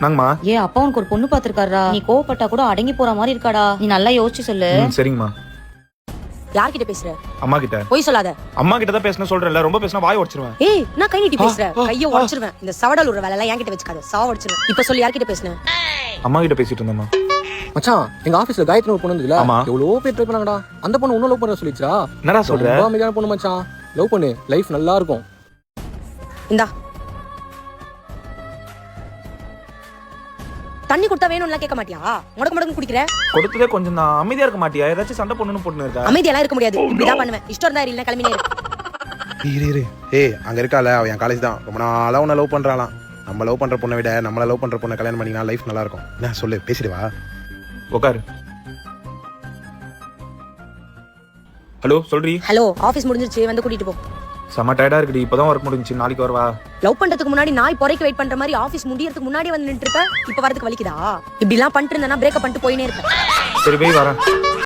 நாங்கம்மா. அப்பா உனக்கு ஒரு பொண்ணு பாத்துருக்காரா? நீ கோவப்பட்டா கூட அடங்கி போற மாதிரி இருக்காடா. நீ நல்லா யோசிச்சு சொல்லு. சரிங்கம்மா. யார்கிட்ட பேசுற? அம்மா கிட்ட. போய் சொல்லாத. அம்மா கிட்ட தான் பேசணும் சொல்றேன்ல, ரொம்ப பேசினா வாய் உடைச்சிருவேன். ஏய் நான் கை நீட்டி பேசுற, கைய உடைச்சிருவேன். இந்த சவடல் ஒரு வேலை எல்லாம் என்கிட்ட வச்சுக்காத, சாவ உடைச்சிருவேன். இப்ப சொல்லி யார்கிட்ட பேசுன? அம்மா கிட்ட பேசிட்டு இருந்தேம்மா. மச்சான் எங்க ஆபீஸ்ல காயத்ரி ஒரு பொண்ணு இருந்துல, எவ்வளவு பேர் ட்ரை பண்ணாங்கடா. அந்த பொண்ணு இன்னும் லவ் பண்ண சொல்லிச்சா? என்னடா சொல்ற? ரொம்ப அமைதியான பொண்ணு மச்சான், லவ் பண்ணு, லைஃப் நல்லா இருக்கும். இந்தா தண்ணி கொடுத்தா வேணும்னு கேட்க மாட்டியா? முடக்கு முடக்கு குடிக்கிற. கொடுத்ததே கொஞ்சம் தான். அமைதியா இருக்க மாட்டியா? ஏதாச்சும் சண்டை பொண்ணுன்னு போட்டுன்னு இருக்கா? அமைதியெல்லாம் இருக்க முடியாது, இப்படிதான் பண்ணுவேன். இஷ்டம் இருந்தா இல்ல கிளம்பினே இரு. ஏய் அங்க இருக்கால, அவ என் காலேஜ் தான். ரொம்ப நாளா உன்னை லவ் பண்றாளாம். நம்ம லவ் பண்ற பொண்ணை விட நம்மள லவ் பண்ற பொண்ணை கல்யாணம் பண்ணினா லைஃப் நல்லா இருக்கும். என்ன சொல்லு, பேசிடுவா. உட்காரு. ஹலோ சொல்றீ. ஹலோ, ஆபீஸ் முடிஞ்சிருச்சு, வந்து கூட்டிட்டு போ. செம டயர்டா இருக்குடி. இப்பதான் ஒர்க் முடிஞ்சிச்சு. நாளைக்கு வரவா? லவ் பண்றதுக்கு முன்னாடி நாய் பொறைக்கு வெயிட் பண்ற மாதிரி ஆபீஸ் முடியறதுக்கு முன்னாடி வந்து நின்று இருப்ப. இப்ப வரதுக்கு வலிக்குதா? இப்படி எல்லாம் பண்ணிட்டு இருந்தேன்னா பிரேக்கப் பண்ணிட்டு போயினே இருப்பேன். சரி போய் வரேன்.